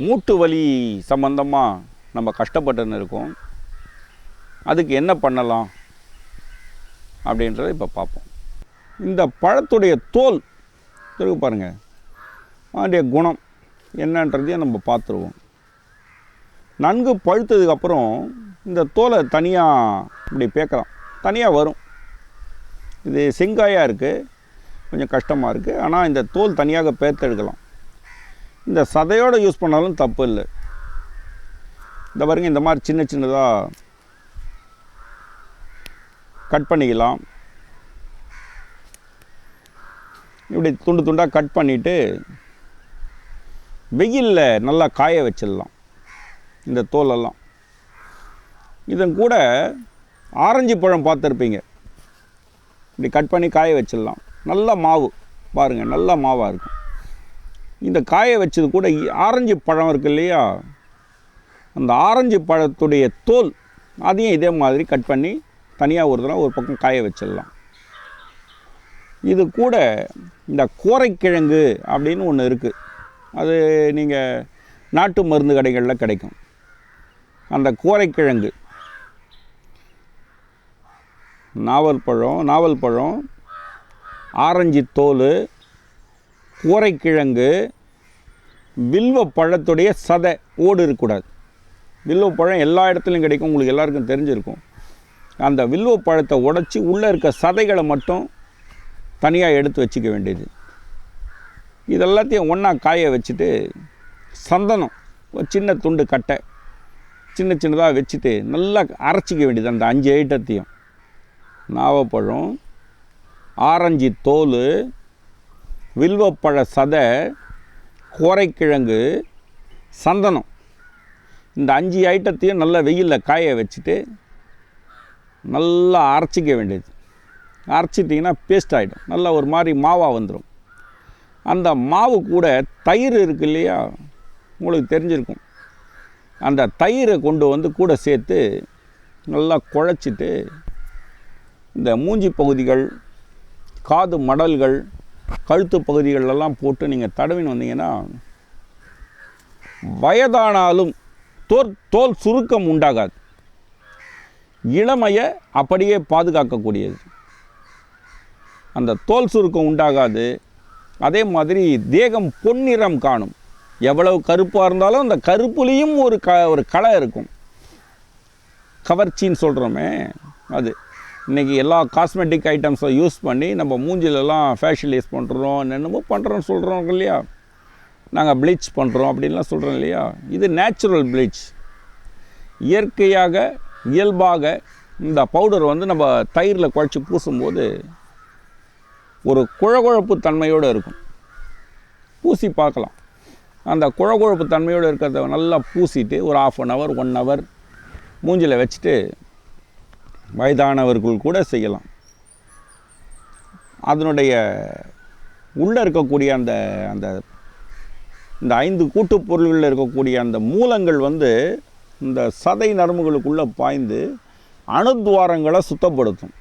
மூட்டு வலி சம்பந்தமாக நம்ம கஷ்டப்பட்டுன்னு இருக்கோம். அதுக்கு என்ன பண்ணலாம் அப்படின்றத இப்போ பார்ப்போம். இந்த பழத்துடைய தோல் இருக்கு பாருங்கள், அதனுடைய குணம் என்னன்றதையும் நம்ம பார்த்துருவோம். நன்கு பழுத்ததுக்கப்புறம் இந்த தோலை தனியாக இப்படி பேக்கலாம், தனியாக வரும். இது செங்காயாக இருக்குது, கொஞ்சம் கஷ்டமாக இருக்குது. ஆனால் இந்த தோல் தனியாக பேர்த்தெடுக்கலாம். இந்த சதையோடு யூஸ் பண்ணாலும் தப்பு இல்லை. இந்த பாருங்க, இந்த மாதிரி சின்ன சின்னதாக கட் பண்ணிக்கலாம். இப்படி துண்டு துண்டாக கட் பண்ணிவிட்டு வெயிலில் நல்லா காய வச்சிடலாம் இந்த தோலெல்லாம். இதன் கூட ஆரஞ்சு பழம் பார்த்துருப்பீங்க, இப்படி கட் பண்ணி காய வச்சிடலாம். நல்ல மாவு பாருங்கள், நல்ல மாவாக இருக்கும். இந்த காய வச்சது கூட ஆரஞ்சு பழம் இருக்குது இல்லையா, அந்த ஆரஞ்சு பழத்துடைய தோல் அதையும் இதே மாதிரி கட் பண்ணி தனியாக ஒரு பக்கம் காய வச்சிடலாம். இது கூட இந்த கோரைக்கிழங்கு அப்படின்னு ஒன்று இருக்குது. அது நீங்கள் நாட்டு மருந்து கடைகளில் கிடைக்கும். அந்த கோரைக்கிழங்கு, நாவல் பழம், ஆரஞ்சு தோல், கோரைக்கிழங்கு, வில்வ பழத்துடைய சதை ஓடு இருக்கக்கூடாது. வில்வ பழம் எல்லா இடத்துலையும் கிடைக்கும், உங்களுக்கு எல்லாருக்கும் தெரிஞ்சிருக்கும். அந்த வில்வ பழத்தை உடைச்சி உள்ளே இருக்க சதைகளை மட்டும் தனியாக எடுத்து வச்சுக்க வேண்டியது. இதெல்லாத்தையும் ஒன்றா காய வச்சுட்டு சந்தனம் ஒரு சின்ன துண்டு கட்டை சின்ன சின்னதாக வச்சுட்டு நல்லா அரைச்சிக்க வேண்டியது. அந்த 5 ஐட்டத்தையும், நாவப்பழம், ஆரஞ்சு தோல், வில்வப்பழ சதை, கோரைக்கிழங்கு, சந்தனம், இந்த 5 ஐட்டத்தையும் நல்லா வெயிலில் காய வச்சுட்டு நல்லா அரைச்சிக்க வேண்டியது. அரைச்சிட்டிங்கன்னா பேஸ்ட் ஆகிடும், நல்லா ஒரு மாதிரி மாவாக வந்துடும். அந்த மாவு கூட தயிர் இருக்குது இல்லையா, உங்களுக்கு தெரிஞ்சிருக்கும். அந்த தயிரை கொண்டு வந்து கூட சேர்த்து நல்லா குழச்சிட்டு இந்த மூஞ்சி பகுதிகள், காது மடல்கள், கழுத்து பகுதிகளெல்லாம் போட்டு நீங்கள் தடவின்னு வந்தீங்கன்னா வயதானாலும் தோல் சுருக்கம் உண்டாகாது. இளமையை அப்படியே பாதுகாக்கக்கூடியது. அந்த தோல் சுருக்கம் உண்டாகாது. அதே மாதிரி தேகம் பொன்னிறம் காணும். எவ்வளவு கருப்பாக இருந்தாலும் அந்த கருப்புலேயும் ஒரு களை இருக்கும். கவர்ச்சின்னு சொல்கிறோமே அது. இன்றைக்கி எல்லா காஸ்மெட்டிக் ஐட்டம்ஸை யூஸ் பண்ணி நம்ம மூஞ்சிலெல்லாம் ஃபேஷியலைஸ் பண்ணுறோம், என்னென்னமோ பண்ணுறோன்னு சொல்கிறோம் இல்லையா. நாங்கள் ப்ளீச் பண்ணுறோம் அப்படின்லாம் சொல்கிறோம் இல்லையா. இது நேச்சுரல் ப்ளீச். இயற்கையாக இயல்பாக இந்த பவுடர் வந்து நம்ம தயிரில் குழச்சி பூசும்போது ஒரு குழகுழப்பு தன்மையோடு இருக்கும். பூசி பார்க்கலாம். அந்த குழகுழப்பு தன்மையோடு இருக்கிறத நல்லா பூசிட்டு ஒரு 1/2 hour 1 hour மூஞ்சில் வச்சுட்டு வயதானவர்கள் கூட செய்யலாம். அதனுடைய உள்ளே இருக்கக்கூடிய அந்த இந்த 5 கூட்டுப் பொருள்களில் இருக்கக்கூடிய அந்த மூலங்கள் வந்து இந்த சதை நரம்புகளுக்குள்ளே பாய்ந்து அணுத்வாரங்களை சுத்தப்படுத்தும்.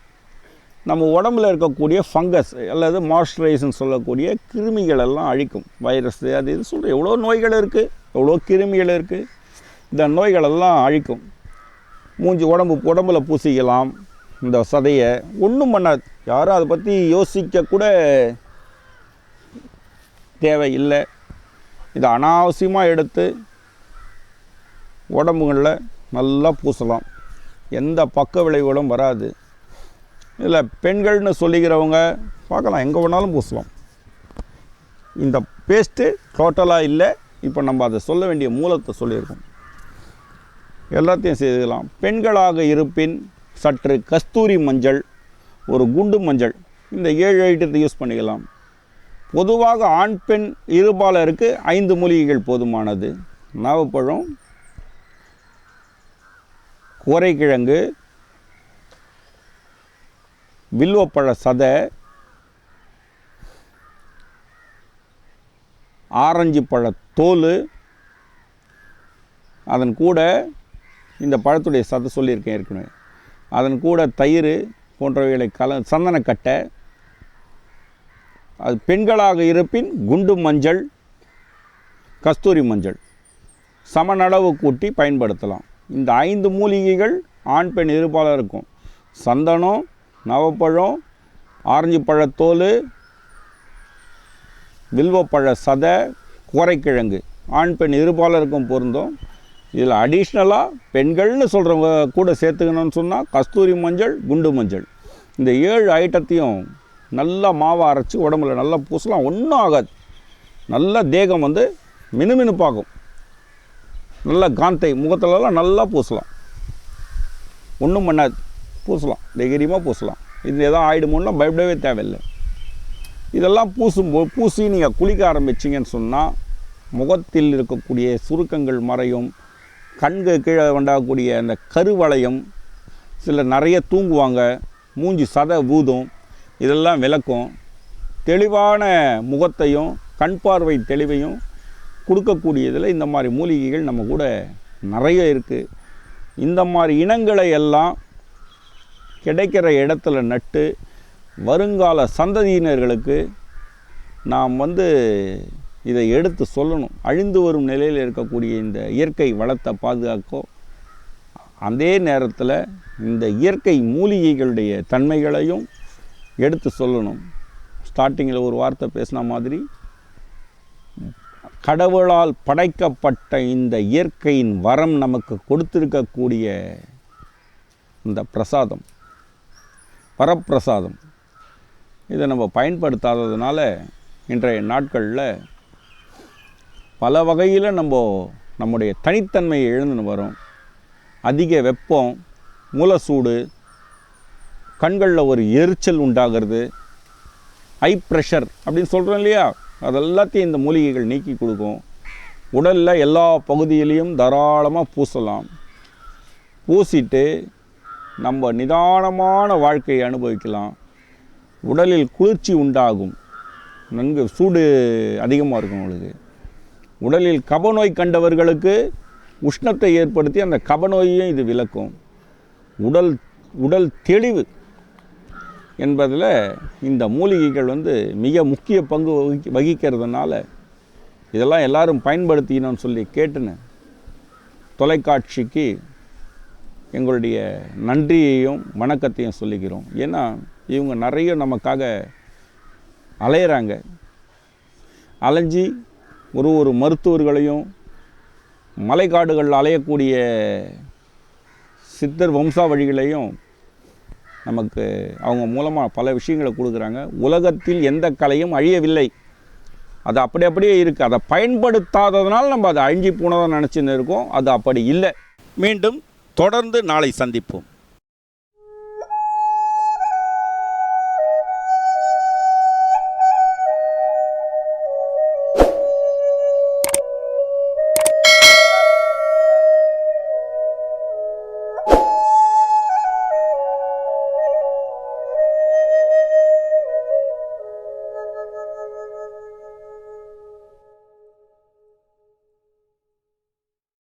நம்ம உடம்பில் இருக்கக்கூடிய ஃபங்கஸ் அல்லது மாய்ஸ்சரைசர்னு சொல்லக்கூடிய கிருமிகளெல்லாம் அழிக்கும். வைரஸ் அது இது சொல்கிற எவ்வளோ நோய்கள் இருக்குது, எவ்வளோ கிருமிகள் இருக்குது. இந்த நோய்களெல்லாம் அழிக்கும். உடம்பில் பூசிக்கலாம். இந்த சதையை ஒன்றும் பண்ணாது. யாரும் அதை பற்றி யோசிக்கக்கூட தேவையில்லை. இதை அனாவசியமாக எடுத்து உடம்புகளில் நல்லா பூசலாம். எந்த பக்க விளைவுகளும் வராது. இதில் பெண்கள்னு சொல்லிக்கிறவங்க பார்க்கலாம், எங்கே வேணாலும் பூசலாம். இந்த பேஸ்ட்டு டோட்டலாக இல்லை. இப்போ நம்ம அதை சொல்ல வேண்டிய மூலத்தை சொல்லியிருக்கோம். எல்லாத்தையும் செய்துக்கலாம். பெண்களாக இருப்பின் சற்று கஸ்தூரி மஞ்சள், ஒரு குண்டு மஞ்சள், இந்த 7 ஐட்டத்தை யூஸ் பண்ணிக்கலாம். பொதுவாக ஆண் பெண் இருபாலருக்கு 5 மூலிகைகள் போதுமானது. நாவப்பழம், கோரைக்கிழங்கு, வில்வப்பழ சதை, ஆரஞ்சு பழ தோல், அதன் கூட இந்த பழத்துடைய சதை சொல்லியிருக்கேன் ஏற்கனவே, அதன் கூட தயிர் போன்றவைகளை சந்தனக்கட்டை. அது பெண்களாக இருப்பின் குண்டு மஞ்சள், கஸ்தூரி மஞ்சள். சமநளவு கூட்டி பயன்படுத்தலாம். இந்த 5 மூலிகைகள் ஆண் பெண் இருபாலர் இருக்கும். சந்தனம், நவப்பழம், ஆரஞ்சு பழத்தோல், வில்வப்பழ சதை, கோரைக்கிழங்கு ஆண் பெண் இருபாலருக்கும் பொருந்தும். இதில் அடிஷ்னலாக பெண்கள்னு சொல்கிறவங்க கூட சேர்த்துக்கணும்னு சொன்னால் கஸ்தூரி மஞ்சள், குண்டு மஞ்சள், இந்த 7 ஐட்டத்தையும் நல்லா மாவை அரைச்சி உடம்புல நல்லா பூசலாம். ஒன்றும் ஆகாது. நல்லா தேகம் வந்து மினுமினுப்பாகும். நல்லா காந்தை முகத்துலலாம் நல்லா பூசலாம். ஒன்றும் பண்ணாது. பூசலாம், தைரியமாக பூசலாம். இது எதாவது ஆகிடுமோன்னா பயப்படவே தேவையில்லை. இதெல்லாம் பூசி நீங்கள் குளிக்க ஆரம்பிச்சிங்கன்னு சொன்னால் முகத்தில் இருக்கக்கூடிய சுருக்கங்கள் மறையும். கண்கள் கீழே உண்டாகக்கூடிய அந்த கருவளையம், சிலர் நிறைய தூங்குவாங்க, மூஞ்சி சதை ஊதும், இதெல்லாம் விளக்கும். தெளிவான முகத்தையும் கண் பார்வை தெளிவையும் கொடுக்கக்கூடியதில் இந்த மாதிரி மூலிகைகள் நம்ம கூட நிறைய இருக்குது. இந்த மாதிரி இனங்களை எல்லாம் கிடைக்கிற இடத்துல நட்டு வருங்கால சந்ததியினர்களுக்கு நாம் வந்து இதை எடுத்து சொல்லணும். அழிந்து வரும் நிலையில் இருக்கக்கூடிய இந்த இயற்கை வளத்தை பாதுகாக்கும். அதே நேரத்தில் இந்த இயற்கை மூலிகைகளுடைய தன்மைகளையும் எடுத்து சொல்லணும். ஸ்டார்டிங்கில் ஒரு வார்த்தை பேசின மாதிரி கடவுளால் படைக்கப்பட்ட இந்த இயற்கையின் வரம் நமக்கு கொடுத்திருக்கக்கூடிய இந்த பிரசாதம், வரப்பிரசாதம், இதை நம்ம பயன்படுத்தாததுனால இன்றைய நாட்களில் பல வகையில் நம்முடைய தனித்தன்மையை இழந்துன்னு வரும். அதிக வெப்பம், மூலசூடு, கண்களில் ஒரு எரிச்சல் உண்டாகிறது, ஹை ப்ரெஷர் அப்படின்னு சொல்கிறோம் இல்லையா, அதெல்லாத்தையும் இந்த மூலிகைகள் நீக்கி கொடுக்கும். உடலில் எல்லா பகுதியிலையும் தாராளமாக பூசலாம். பூசிட்டு நம்ம நிதானமான வாழ்க்கையை அனுபவிக்கலாம். உடலில் குளிர்ச்சி உண்டாகும். நன்கு சூடு அதிகமாக இருக்கும் உங்களுக்கு. உடலில் கபநோய் கண்டவர்களுக்கு உஷ்ணத்தை ஏற்படுத்தி அந்த கபநோயையும் இது விலக்கும். உடல் தெளிவு என்பதில் இந்த மூலிகைகள் வந்து மிக முக்கிய பங்கு வகிக்கிறதுனால இதெல்லாம் எல்லாரும் பயன்படுத்தினோன்னு சொல்லி கேட்டுன்னு தொலைக்காட்சிக்கு எங்களுடைய நன்றியையும் வணக்கத்தையும் சொல்லிக்கிறோம். ஏன்னா இவங்க நிறைய நமக்காக அலையிறாங்க. அலைஞ்சி ஒரு மருத்துவர்களையும் மலைக்காடுகளில் அலையக்கூடிய சித்தர் வம்சாவழிகளையும் நமக்கு அவங்க மூலமாக பல விஷயங்களை கொடுக்குறாங்க. உலகத்தில் எந்த கலையும் அழியவில்லை, அது அப்படியே இருக்குது. அதை பயன்படுத்தாததுனால நம்ம அதை அழிஞ்சி போனதாக நினச்சின்னு இருக்கோம். அது அப்படி இல்லை. மீண்டும் தொடர்ந்து நாளை சந்திப்போம்.